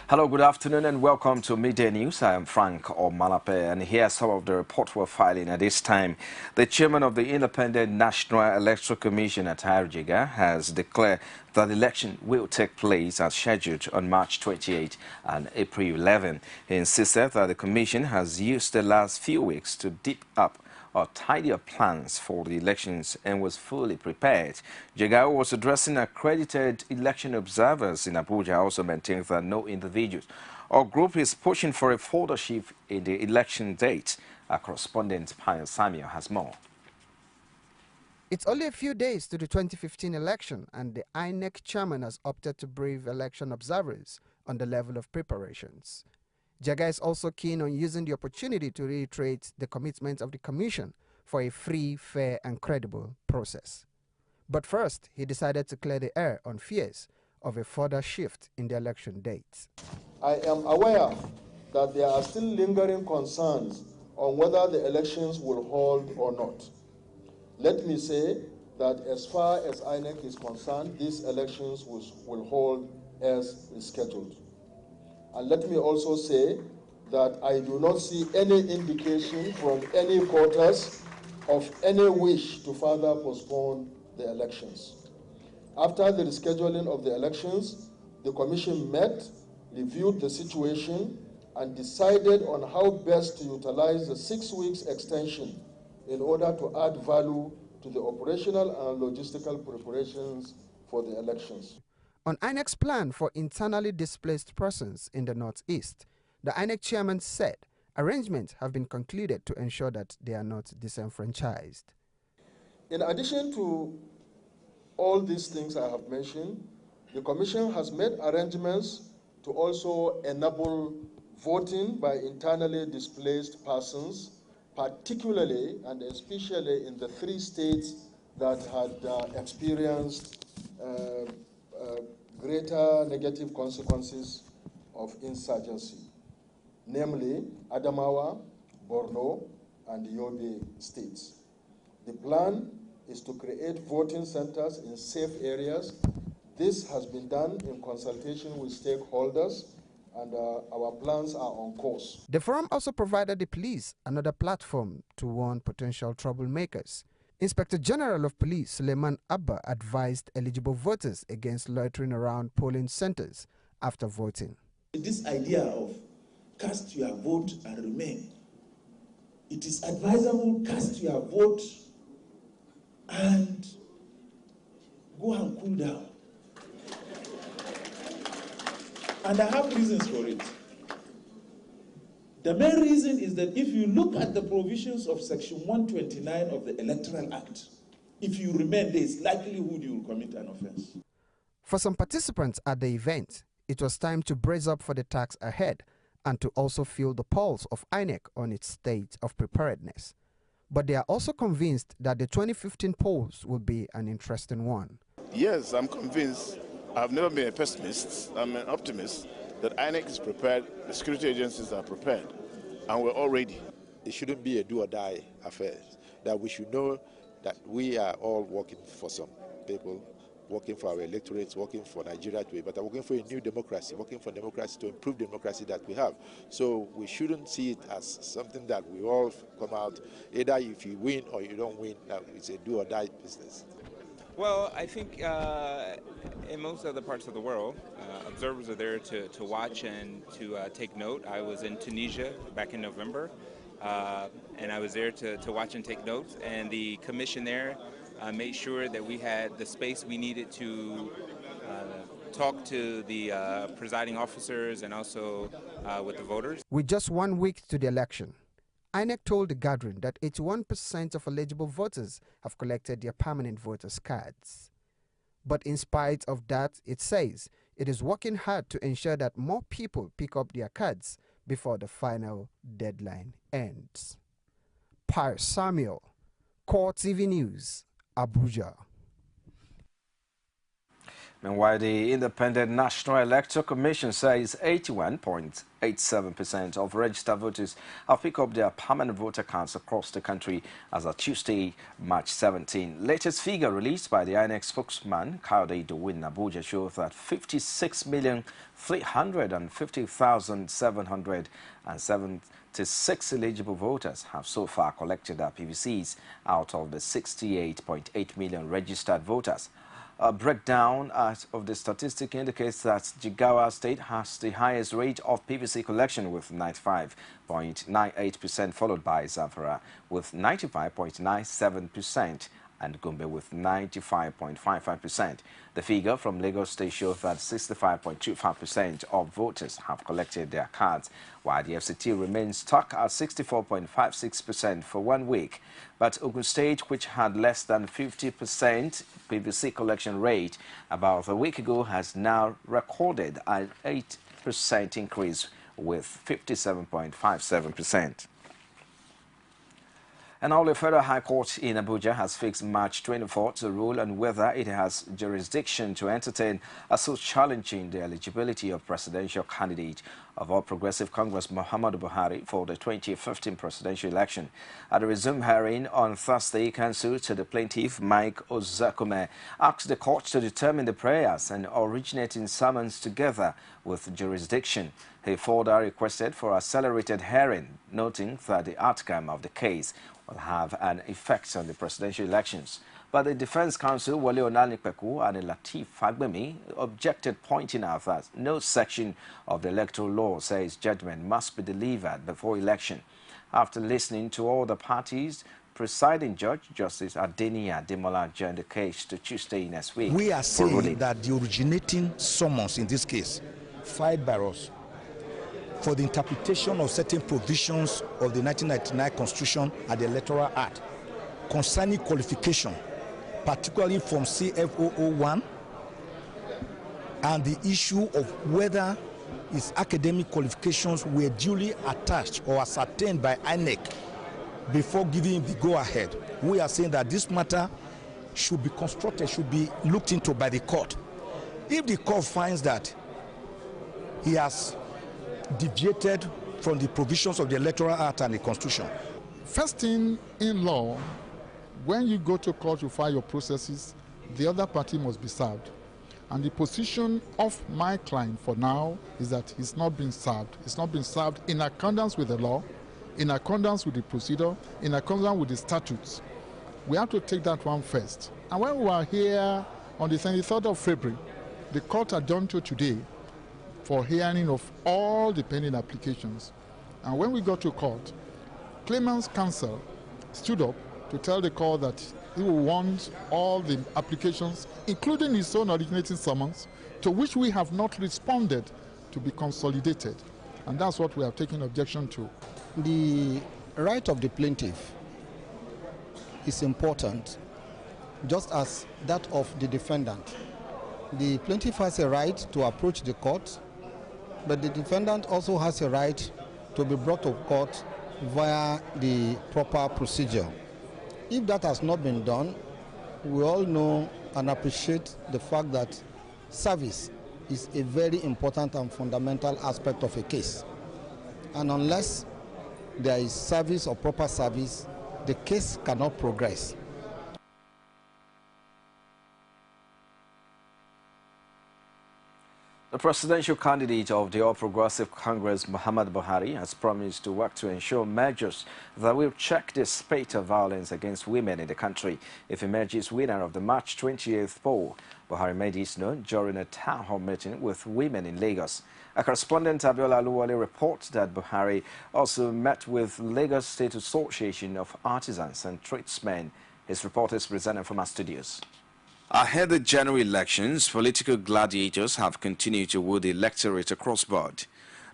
Hello, good afternoon and welcome to Midday News. I am Frank Omalape and here are some of the reports we're filing at this time. The chairman of the Independent National Electoral Commission at Jega has declared that the election will take place as scheduled on March 28 and April 11. He insisted that the commission has used the last few weeks to deep up or tidier plans for the elections and was fully prepared. Jega was addressing accredited election observers in Abuja, also maintained that no individuals or group is pushing for a further shift in the election date. Our correspondent Pius Samuel has more. It's only a few days to the 2015 election, and the INEC chairman has opted to brief election observers on the level of preparations. Jega is also keen on using the opportunity to reiterate the commitment of the Commission for a free, fair and credible process. But first, he decided to clear the air on fears of a further shift in the election date. I am aware that there are still lingering concerns on whether the elections will hold or not. Let me say that as far as INEC is concerned, these elections will hold as scheduled. And let me also say that I do not see any indication from any quarters of any wish to further postpone the elections. After the rescheduling of the elections, the Commission met, reviewed the situation, and decided on how best to utilize the 6 weeks extension in order to add value to the operational and logistical preparations for the elections. On INEC's plan for internally displaced persons in the Northeast, the INEC chairman said arrangements have been concluded to ensure that they are not disenfranchised. In addition to all these things I have mentioned, the Commission has made arrangements to also enable voting by internally displaced persons, particularly and especially in the 3 states that had experienced greater negative consequences of insurgency, namely Adamawa, Borno, and Yobe states. The plan is to create voting centers in safe areas. This has been done in consultation with stakeholders, and our plans are on course. The forum also provided the police another platform to warn potential troublemakers. Inspector General of Police Suleiman Abba advised eligible voters against loitering around polling centers after voting. This idea of cast your vote and remain, it is advisable cast your vote and go and cool down. And I have reasons for it. The main reason is that if you look at the provisions of Section 129 of the Electoral Act, if you remain, there is likelihood you will commit an offense. For some participants at the event, it was time to brace up for the task ahead and to also feel the pulse of INEC on its state of preparedness. But they are also convinced that the 2015 polls will be an interesting one. Yes, I'm convinced. I've never been a pessimist. I'm an optimist that INEC is prepared, the security agencies are prepared, and we're all ready. It shouldn't be a do-or-die affair, that we should know that we are all working for some people, working for our electorates, working for Nigeria to be better, working for a new democracy, working for democracy to improve democracy that we have. So we shouldn't see it as something that we all come out, either if you win or you don't win, it's a do-or-die business. Well, I think in most other parts of the world, observers are there to watch and to take note. I was in Tunisia back in November, and I was there to watch and take notes. And the commission there made sure that we had the space we needed to talk to the presiding officers and also with the voters. With just 1 week to the election, INEC told the gathering that 81% of eligible voters have collected their permanent voters' cards. But in spite of that, it says it is working hard to ensure that more people pick up their cards before the final deadline ends. Pius Samuel, CoreTV News, Abuja. Meanwhile, the Independent National Electoral Commission says 81.87% of registered voters have picked up their permanent voter cards across the country as of Tuesday, March 17. Latest figure released by the INEC spokesman, Kayode Idowu in Abuja, shows that 56,350,776 eligible voters have so far collected their PVCs out of the 68.8 million registered voters. A breakdown of the statistic indicates that Jigawa State has the highest rate of PVC collection with 95.98%, followed by Zamfara with 95.97% and Gombe with 95.55%. The figure from Lagos State shows that 65.25% of voters have collected their cards, while the FCT remains stuck at 64.56% for 1 week. But Ogun State, which had less than 50% PVC collection rate about a week ago, has now recorded an 8% increase with 57.57%. And now the Federal High Court in Abuja has fixed March 24 to rule on whether it has jurisdiction to entertain a suit challenging the eligibility of presidential candidate of All Progressive Congress Muhammadu Buhari for the 2015 presidential election. At the resumed hearing on Thursday, counsel to the plaintiff, Mike Ozakume, asked the court to determine the prayers and originating summons together with jurisdiction. He further requested for accelerated hearing, noting that the outcome of the case will have an effect on the presidential elections. But the defense counsel, Wale Onanikpeku and Lateef Fagbemi, objected, pointing out that no section of the electoral law says judgment must be delivered before election. After listening to all the parties, presiding judge, Justice Adeni Ademola, adjourned the case to Tuesday next week. We are saying that the originating summons in this case, filed by us, for the interpretation of certain provisions of the 1999 Constitution and the Electoral Act concerning qualification, particularly from CF001, and the issue of whether his academic qualifications were duly attached or ascertained by INEC before giving the go-ahead. We are saying that this matter should be constructed, should be looked into by the court. If the court finds that he has deviated from the provisions of the Electoral Act and the Constitution. First thing in law, when you go to court to file your processes, the other party must be served. And the position of my client for now is that he's not been served. It's not been served in accordance with the law, in accordance with the procedure, in accordance with the statutes. We have to take that one first. And when we were here on the 23rd of February, the court adjourned to today for hearing of all the pending applications. And when we got to court, claimant's counsel stood up to tell the court that he will want all the applications, including his own originating summons, to which we have not responded, to be consolidated. And that's what we have taken objection to. The right of the plaintiff is important, just as that of the defendant. The plaintiff has a right to approach the court, but the defendant also has a right to be brought to court via the proper procedure. If that has not been done, we all know and appreciate the fact that service is a very important and fundamental aspect of a case. And unless there is service or proper service, the case cannot progress. The presidential candidate of the All Progressive Congress, Muhammadu Buhari, has promised to work to ensure measures that will check the spate of violence against women in the country if he emerges winner of the March 28th poll. Buhari made this known during a town hall meeting with women in Lagos. A correspondent, Abiola Aluwale, reports that Buhari also met with Lagos State Association of Artisans and Tradesmen. His report is presented from our studios. Ahead of the general elections, political gladiators have continued to woo the electorate across board.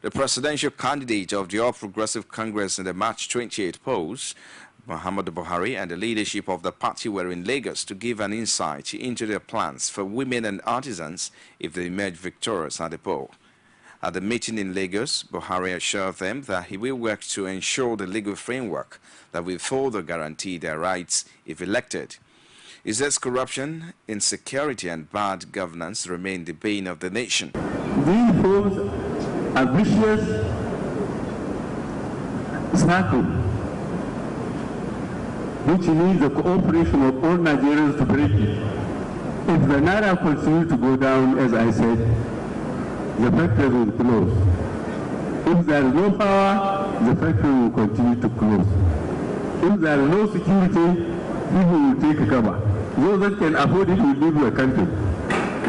The presidential candidate of the All Progressive Congress in the March 28 polls, Muhammadu Buhari, and the leadership of the party were in Lagos to give an insight into their plans for women and artisans if they emerge victorious at the poll. At the meeting in Lagos, Buhari assured them that he will work to ensure the legal framework that will further guarantee their rights if elected. He says corruption, insecurity and bad governance remain the bane of the nation. These forms a vicious circle which needs the cooperation of all Nigerians to break it. If the Naira continues to go down, as I said, the factory will close. If there is no power, the factory will continue to close. If there is no security, people will take cover. Those that can afford it will leave the country.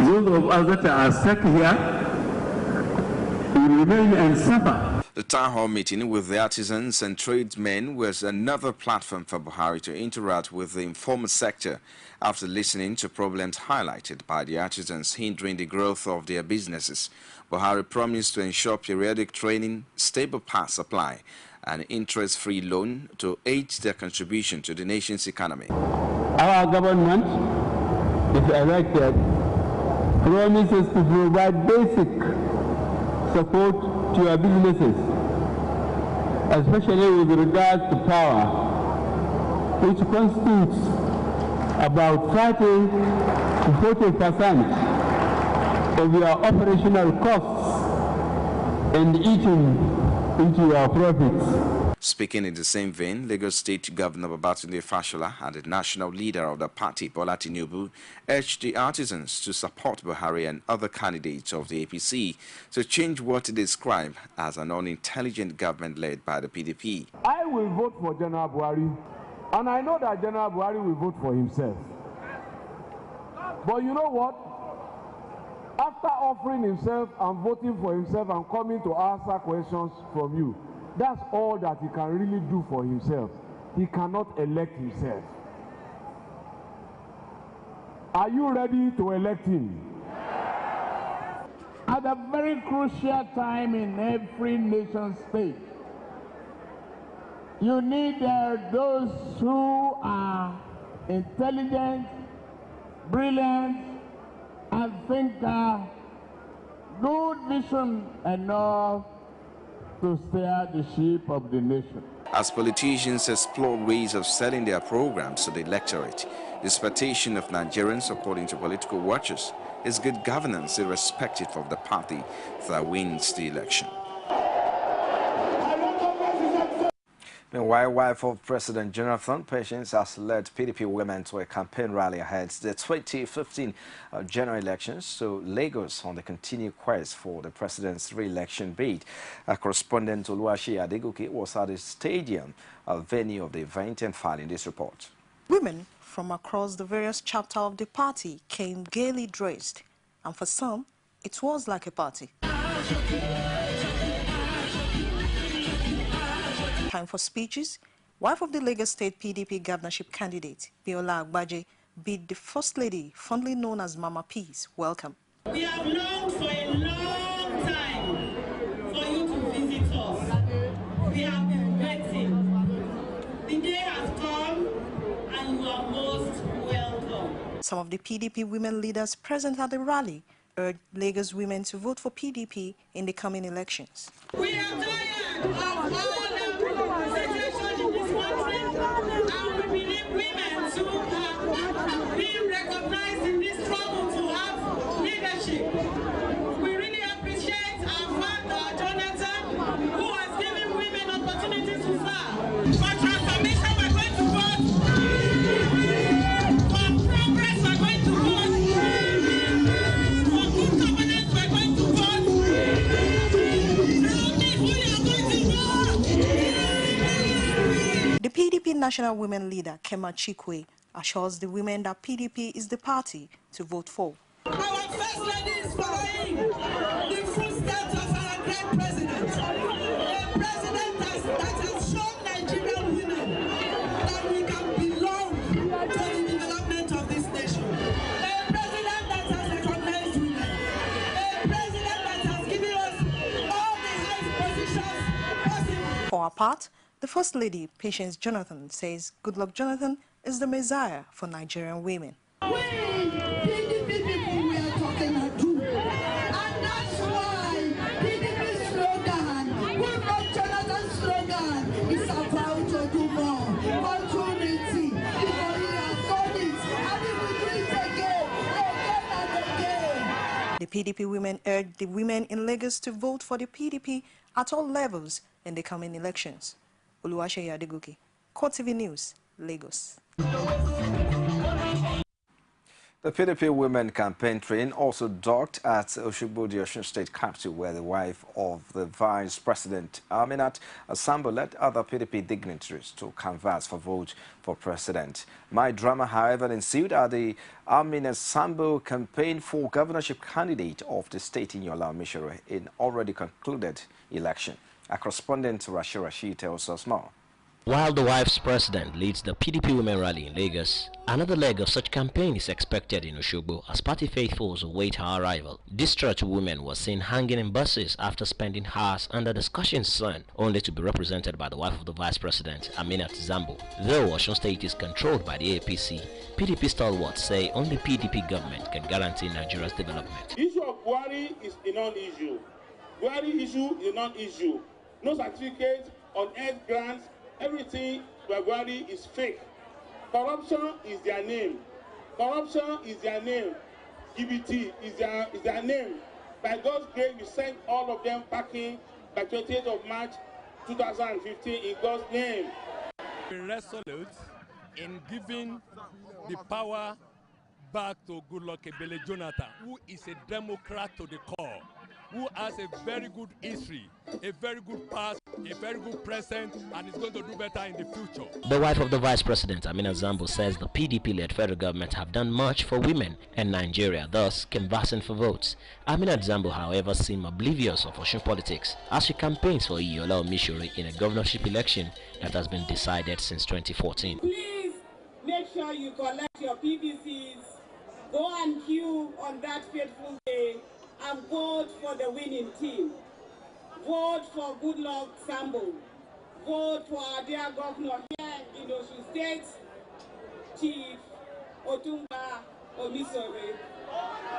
Those of us that are stuck here will remain and suffer. The town hall meeting with the artisans and tradesmen was another platform for Buhari to interact with the informal sector after listening to problems highlighted by the artisans hindering the growth of their businesses. Buhari promised to ensure periodic training, stable power supply, and interest-free loan to aid their contribution to the nation's economy. Our government, if elected, promises to provide basic support to your businesses, especially with regard to power, which constitutes about 30 to 40% of your operational costs and eating into your profits. Speaking in the same vein, Lagos State Governor Babatunde Fashola and the national leader of the party, Bola Tinubu, urged the artisans to support Buhari and other candidates of the APC to change what they describe as an unintelligent government led by the PDP. I will vote for General Buhari, and I know that General Buhari will vote for himself. But you know what? After offering himself and voting for himself and coming to answer questions from you, that's all that he can really do for himself. He cannot elect himself. Are you ready to elect him? At a very crucial time in every nation state, you need those who are intelligent, brilliant, and think good vision enough to steer the ship of the nation. As politicians explore ways of selling their programs to the electorate, the expectation of Nigerians, according to political watchers, is good governance irrespective of the party that wins the election. Meanwhile, wife of President Jonathan, Patience, has led PDP women to a campaign rally ahead the 2015 general elections. So Lagos on the continued quest for the president's re-election bid. A correspondent Oluwaseyi Adegoke was at the stadium venue of the event and filing this report. Women from across the various chapters of the party came gaily dressed, and for some, it was like a party. Time for speeches. Wife of the Lagos State PDP governorship candidate, Biola Agbaje, bid the First Lady, fondly known as Mama Peace, welcome. We have longed for a long time for you to visit us. We have been waiting. The day has come and you are most welcome. Some of the PDP women leaders present at the rally urged Lagos women to vote for PDP in the coming elections. We are tired of all the situations in this country, and we believe women to be recognized in this struggle to have leadership. We really appreciate our father, Jonathan, who has given women opportunities to serve. For transformation, we're going to vote. For progress, we're going to vote. For good governance, we're going to vote. The PDP national women leader, Kema Chikwe, assures the women that PDP is the party to vote for. Our First Lady is following the footsteps of our great president. A president that has shown Nigerian women that we can belong to the development of this nation. A president that has recognized women. A president that has given us all the highest positions possible. For her part, the First Lady, Patience Jonathan, says Goodluck Jonathan is the messiah for Nigerian women. We, PDP people, we are talking to. And that's why PDP's slogan, Goodluck Jonathan's slogan, is about to do more. Opportunity. Because he has done it. And he PDP women urged the women in Lagos to vote for the PDP at all levels in the coming elections. Oluwaseyi Adegoke, CoreTV News, Lagos. The PDP women campaign train also docked at Oshogbo, the Osun State capital, where the wife of the Vice President, Aminat Sambo, led other PDP dignitaries to canvass for vote for President. My drama, however, ensued at the Aminat Sambo campaign for governorship candidate of the state in Yola Mishore in already concluded election. A correspondent Rashid tells us more. While the wife's president leads the PDP women rally in Lagos, another leg of such campaign is expected in Oshogbo as party faithfuls await her arrival. Distraught women were seen hanging in buses after spending hours under the scorching sun, only to be represented by the wife of the vice president, Aminat Sambo. Though Osun State is controlled by the APC, PDP stalwarts say only PDP government can guarantee Nigeria's development. The issue of Buhari is a non-issue. Buhari issue is a non-issue. No certificate on health grants. Everything by Buhari is fake. Corruption is their name. Corruption is their name. GBT is their name. By God's grace, we sent all of them packing by 28th of March 2015 in God's name. Be resolute in giving the power back to Goodluck Ebele Jonathan, who is a Democrat to the core, who has a very good history, a very good past, a very good present, and is going to do better in the future. The wife of the vice president, Aminat Sambo, says the PDP-led federal government have done much for women and Nigeria, thus canvassing for votes. Aminat Sambo, however, seems oblivious of Osun politics as she campaigns for Iyola Omishore in a governorship election that has been decided since 2014. Please make sure you collect your PVCs, go and queue on that fateful day, and vote for the winning team. Vote for Goodluck Sambo. Vote for our dear governor here in Osun State, Chief Otumba Omisore,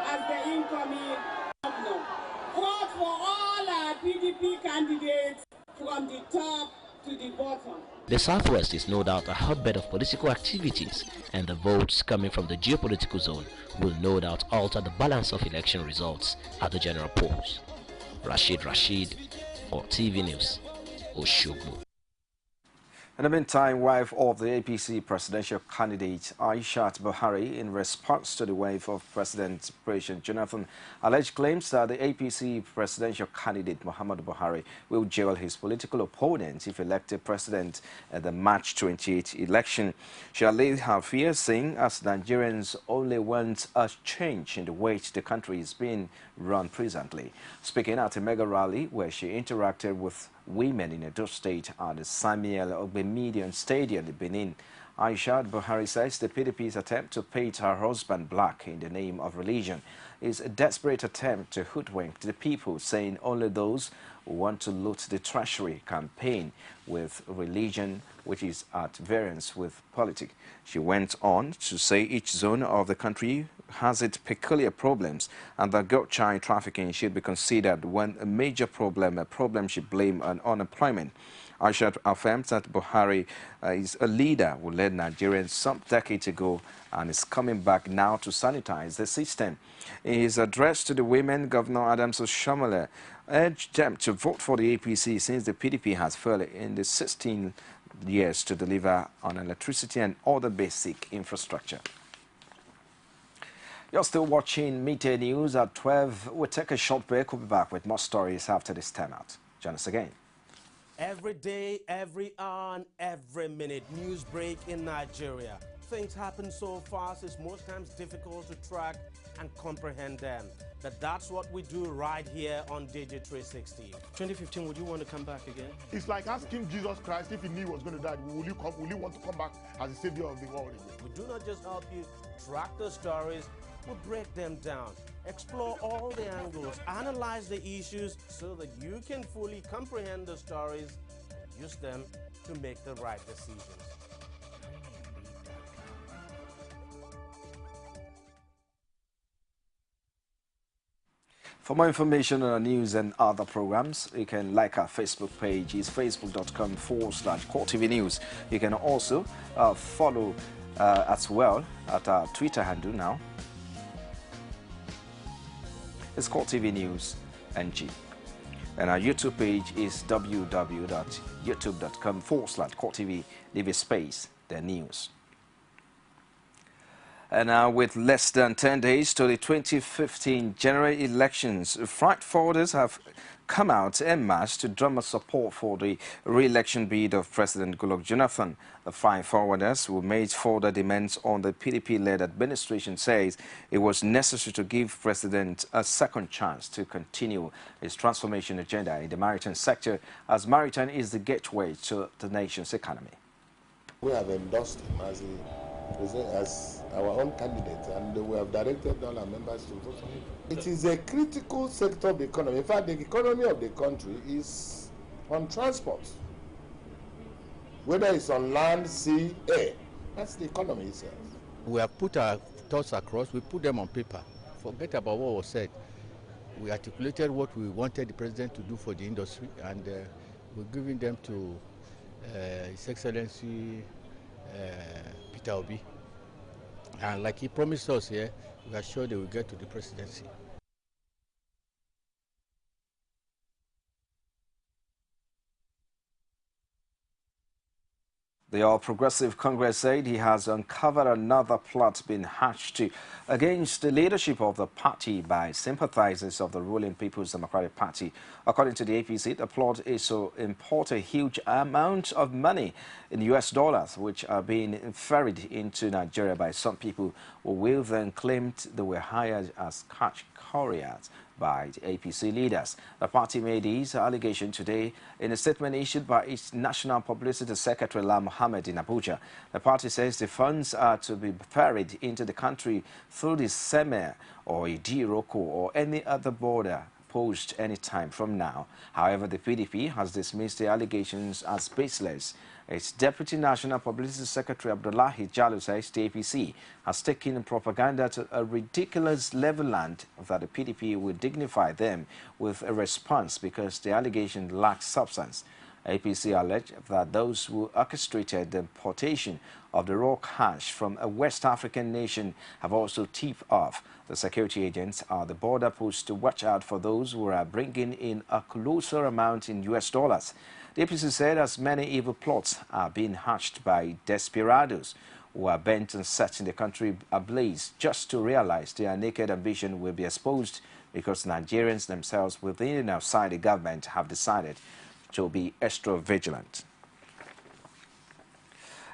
as the incoming governor. Vote for all our PDP candidates from the top to the bottom. The Southwest is no doubt a hotbed of political activities, and the votes coming from the geopolitical zone will no doubt alter the balance of election results at the general polls. Rashid, CoreTV News, Oshogbo. In the meantime, wife of the APC presidential candidate Aishat Buhari, in response to the wife of President Jonathan, alleged claims that the APC presidential candidate Muhammad Buhari will jail his political opponent if elected president at the March 28 election. She allayed her fears, saying as Nigerians only want a change in the way the country is being run presently. Speaking at a mega rally where she interacted with women in Edo State at the Samuel Ogbemedion Stadium in Benin, Aishat Buhari says the PDP's attempt to paint her husband black in the name of religion is a desperate attempt to hoodwink the people, saying only those who want to loot the treasury campaign with religion, which is at variance with politics. She went on to say each zone of the country has its peculiar problems, and that girl child trafficking should be considered when a major problem, a problem she blamed on unemployment. Aishat affirms that Buhari is a leader who led Nigerians some decades ago and is coming back now to sanitize the system. In his address to the women, Governor Adams Oshiomhole urged them to vote for the APC since the PDP has failed in the 16 years to deliver on electricity and other basic infrastructure. You're still watching Midday News at 12. We'll take a short break. We'll be back with more stories after this time out. Join us again. Every day, every hour, and every minute, news break in Nigeria. Things happen so fast, it's most times difficult to track and comprehend them. But that's what we do right here on Digit 360. 2015, would you want to come back again? It's like asking Jesus Christ if he knew he was going to die, will you want to come back as the savior of the world again? We do not just help you track the stories, we break them down, explore all the angles, analyze the issues so that you can fully comprehend the stories and use them to make the right decisions. For more information on our news and other programs, you can like our Facebook page. It's facebook.com/CoreTV News. You can also follow as well at our Twitter handle now. is CoreTV News NG. And our YouTube page is www.youtube.com/CoreTV. Leave a space, the news. And now, with less than 10 days to the 2015 general elections, freight forwarders have come out en masse to drum up support for the re-election bid of President Goodluck Jonathan. The freight forwarders, who made further demands on the PDP-led administration, says it was necessary to give President a second chance to continue his transformation agenda in the maritime sector, as maritime is the gateway to the nation's economy. We have endorsed him as our own candidate, and we have directed all our members to vote for him. It is a critical sector of the economy. In fact, the economy of the country is on transport. Whether it's on land, sea, air, that's the economy itself. We have put our thoughts across, we put them on paper. Forget about what was said. We articulated what we wanted the president to do for the industry, and we're giving them to His Excellency Peter Obi. And like he promised us here, we are sure they will get to the presidency. The All Progressive Congress said he has uncovered another plot being hatched against the leadership of the party by sympathizers of the ruling People's Democratic Party. According to the APC, the plot is to import a huge amount of money in US dollars, which are being ferried into Nigeria by some people who will then claim they were hired as cash couriers by the APC leaders. The party made these allegations today in a statement issued by its National Publicity Secretary La Mohammed in Abuja. The party says the funds are to be ferried into the country through the Seme or Idiroko or any other border posed any time from now. However, the PDP has dismissed the allegations as baseless. Its Deputy National Publicity Secretary Abdullahi Jallo says the APC has taken propaganda to a ridiculous level and that the PDP will dignify them with a response because the allegation lacks substance. APC alleged that those who orchestrated the importation of the raw cash from a West African nation have also tipped off the security agents at the border post to watch out for those who are bringing in a colossal amount in US dollars. The APC said as many evil plots are being hatched by desperados who are bent on setting the country ablaze just to realize their naked ambition will be exposed because Nigerians themselves within and outside the government have decided to be extra vigilant.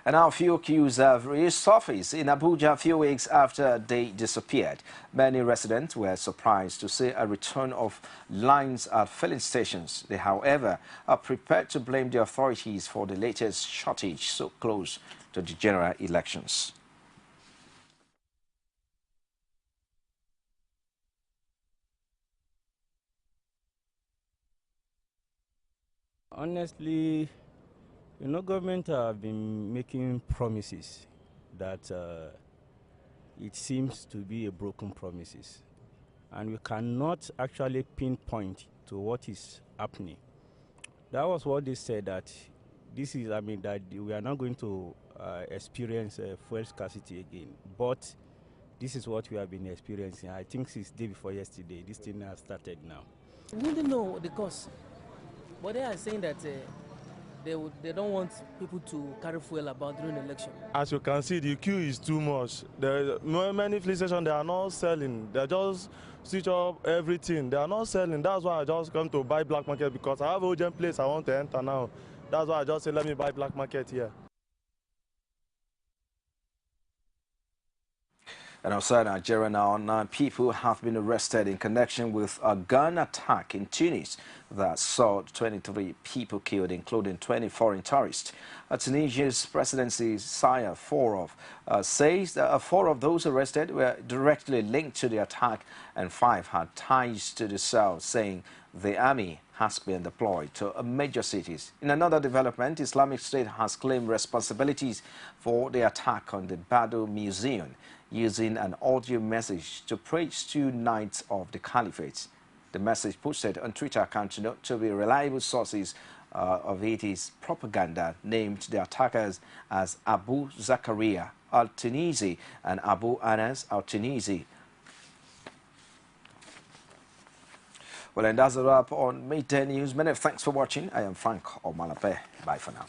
And now, few queues have resurfaced in Abuja a few weeks after they disappeared. Many residents were surprised to see a return of lines at filling stations. They, however, are prepared to blame the authorities for the latest shortage so close to the general elections. Honestly, government have been making promises that it seems to be a broken promises. And we cannot actually pinpoint to what is happening. That was what they said, that this is, that we are not going to experience fuel scarcity again. But this is what we have been experiencing. I think since day before yesterday, this thing has started now. We don't know the cause, but they are saying that they don't want people to carry fuel about during the election. As you can see, the queue is too much. There are many filling stations, they are not selling. They just switch up everything. They are not selling. That's why I just come to buy black market, because I have a urgent place I want to enter now. That's why I just say, let me buy black market here. And outside Nigeria now, 9 people have been arrested in connection with a gun attack in Tunis that saw 23 people killed, including 20 foreign tourists. Tunisia's presidency Saya Forov says that 4 of those arrested were directly linked to the attack and 5 had ties to the cell, saying the army has been deployed to major cities. In another development, Islamic State has claimed responsibilities for the attack on the Bado Museum, using an audio message to praise 2 knights of the caliphate. The message posted on Twitter account to be reliable sources of it is propaganda, named the attackers as Abu Zakaria al-Tunisi and Abu Anas al-Tunisi. Well, and that's a wrap on Midday News. Many thanks for watching. I am Frank Omalape. Bye for now.